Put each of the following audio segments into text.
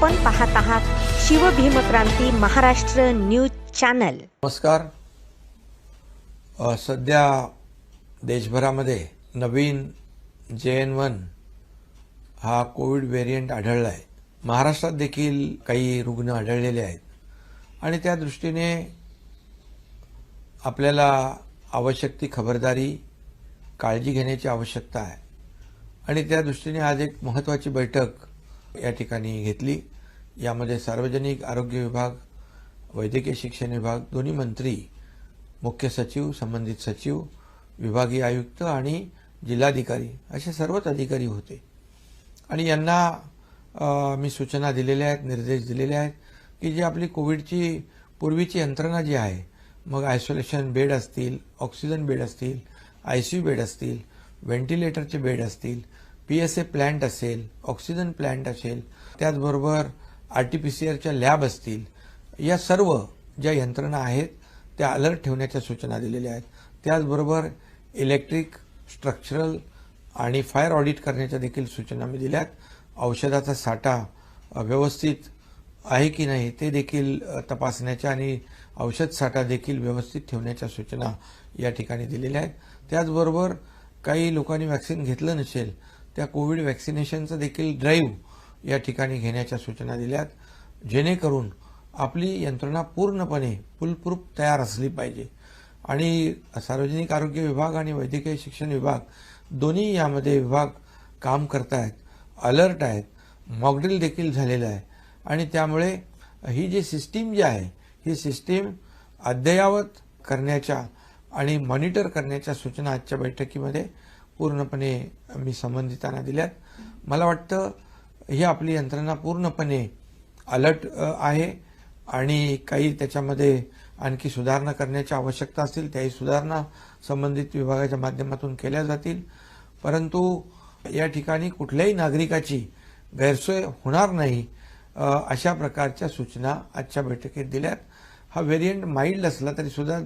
आपण पाहत आहात शिवभीमक्रांती महाराष्ट्र न्यूज चॅनल। नमस्कार। सध्या देशभरामध्ये नवीन JN1 हा कोविड व्हेरिएंट आढळला आहे। महाराष्ट्रात देखील काही रुग्ण आढळलेले आहेत आणि त्या दृष्टीने आपल्याला आवश्यक ती खबरदारी काळजी घेण्याची आवश्यकता आहे आणि त्या दृष्टीने आज एक महत्त्वाची बैठक या ठिकाणी घेतली। यामध्ये सार्वजनिक आरोग्य विभाग, वैद्यकीय शिक्षण विभाग, दोन्ही मंत्री, मुख्य सचिव, संबंधित सचिव, विभागीय आयुक्त आणि जिल्हाधिकारी असे सर्वच अधिकारी होते आणि यांना मी सूचना दिलेल्या आहेत, निर्देश दिलेले आहेत की जी आपली कोविडची पूर्वीची यंत्रणा जी आहे, मग आयसोलेशन बेड असतील, ऑक्सिजन बेड असतील, ICU बेड असतील, व्हेंटिलेटरचे बेड असतील, PSA प्लांट असेल, ऑक्सिजन प्लांट असेल, त्याचबरोबर RT-PCR लॅब असतील, या सर्व ज्या यंत्रणा आहेत त्या अलर्ट ठेवण्याच्या सूचना दिलेल्या आहेत। त्याचबरोबर इलेक्ट्रिक, स्ट्रक्चरल आणि फायर ऑडिट करण्याच्या देखील सूचना मी दिल्यात। औषधाचा साठा व्यवस्थित आहे की नाही ते देखील तपासण्याच्या आणि औषध साठा देखील व्यवस्थित ठेवण्याच्या सूचना या ठिकाणी दिलेल्या आहेत। त्याचबरोबर काही लोकांनी वॅक्सिन घेतलं नसेल त्या कोविड वॅक्सिनेशनचं देखील ड्राईव्ह या ठिकाणी घेण्याच्या सूचना दिल्यात, जेणेकरून आपली यंत्रणा पूर्णपणे फुलप्रूफ तयार असली पाहिजे आणि सार्वजनिक आरोग्य विभाग आणि वैद्यकीय शिक्षण विभाग दोन्ही यामध्ये विभाग काम करतायत, अलर्ट आहेत, मॉकड्रिल देखील झालेलं आहे आणि त्यामुळे ही जी सिस्टीम जी आहे ही सिस्टीम अद्ययावत करण्याच्या आणि मॉनिटर करण्याच्या सूचना आजच्या बैठकीमध्ये पूर्णपणे मी संबंधितांना दिल्यात। मला वाटतं ही आपली यंत्रणा पूर्णपणे अलर्ट आहे आणि काही त्याच्यामध्ये आणखी सुधारणा करण्याची आवश्यकता असतील त्याही सुधारणा संबंधित विभागाच्या माध्यमातून केल्या जातील, परंतु या ठिकाणी कुठल्याही नागरिकाची गैरसोय होणार नाही अशा प्रकारच्या सूचना आजच्या बैठकीत दिल्यात। हा व्हेरिएंट माइल्ड असला तरी सुद्धा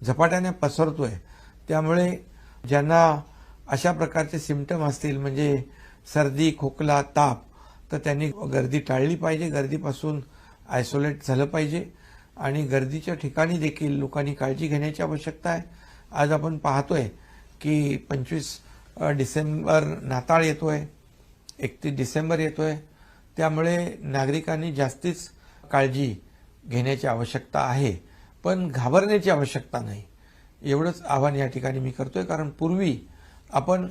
झपाट्याने पसरतोय, त्यामुळे ज्यांना अशा प्रकारचे सिम्पटम असतील म्हणजे सर्दी, खोकला, ताप, तर त्यांनी गर्दी टाळली पाहिजे, गर्दीपासून आयसोलेट झालं पाहिजे आणि गर्दीच्या ठिकाणी देखील लोकांनी काळजी घेण्याची आवश्यकता आहे। आज आपण पाहतोय की 25 डिसेंबर नाताळ येतोय, 31 डिसेंबर येतोय, त्यामुळे नागरिकांनी जास्तीच काळजी घेण्याची आवश्यकता आहे, पण घाबरण्याची आवश्यकता नाही, एवढंच आवाहन या ठिकाणी मी करतोय। कारण पूर्वी आपण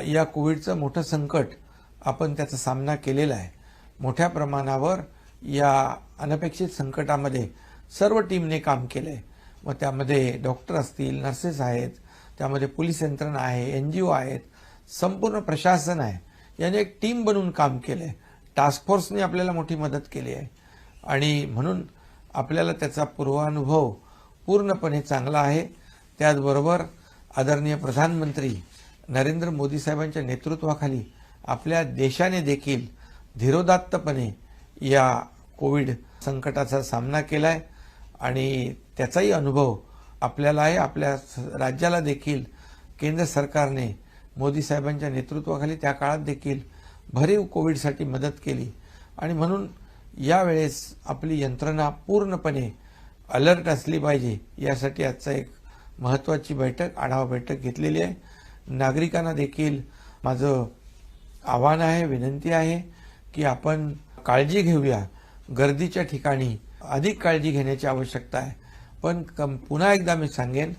या कोविडचं मोठं संकट आपण त्याचा सामना केलेला आहे। मोठ्या प्रमाणावर या अनपेक्षित संकटामध्ये सर्व टीमने काम केलंय, मग त्यामध्ये डॉक्टर असतील, नर्सेस आहेत, त्यामध्ये पोलीस यंत्रणा आहे, NGO आहेत, संपूर्ण प्रशासन आहे, याने एक टीम बनवून काम केलंय। टास्क फोर्सने आपल्याला मोठी मदत केली आहे आणि म्हणून आपल्याला त्याचा पूर्वानुभव पूर्णपणे चांगला आहे। त्याचबरोबर आदरणीय प्रधानमंत्री नरेंद्र मोदी साहेबांच्या नेतृत्वाखाली आपल्या देशाने देखील धीरोदात्तपणे या कोविड संकटाचा सामना केलाय आणि त्याचाही अनुभव आपल्याला आहे। आपल्या राज्याला देखील केंद्र सरकारने मोदी साहेबांच्या नेतृत्वाखाली त्या काळात देखील भरीव कोविडसाठी मदत केली आणि म्हणून यावेळेस आपली यंत्रणा पूर्णपणे अलर्ट असली पाहिजे, यासाठी आजचा एक महत्त्वाची बैठक, आढावा बैठक घेतलेली आहे। नागरिकांना देखील माझं आव्हान आहे, विनंती आहे की आपण काळजी घेऊया। गर्दीच्या ठिकाणी अधिक काळजी घेण्याची आवश्यकता आहे, पण पुन्हा एकदा मी सांगेन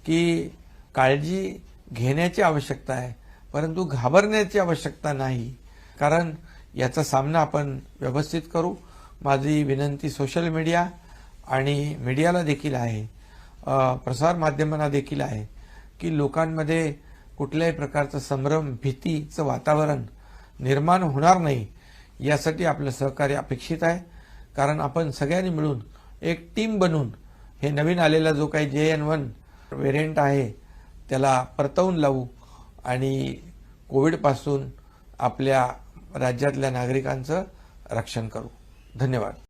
की काळजी घेण्याची आवश्यकता आहे, परंतु घाबरण्याची आवश्यकता नाही, कारण याचा सामना आपण व्यवस्थित करू। माझी विनंती सोशल मीडिया आणि मीडियाला देखील आहे, प्रसार माध्यमांना देखील आहे की लोकांमध्ये कुठल्याही प्रकारचं संभ्रम, भीतीचं वातावरण निर्माण होणार नाही, यासाठी आपलं सहकार्य अपेक्षित आहे। कारण आपण सगळ्यांनी मिळून एक टीम बनून हे नवीन आलेला जो काही JN1 व्हेरिएंट आहे त्याला परतवून लावू आणि कोविडपासून आपल्या राज्यातल्या नागरिकांचं रक्षण करू। धन्यवाद।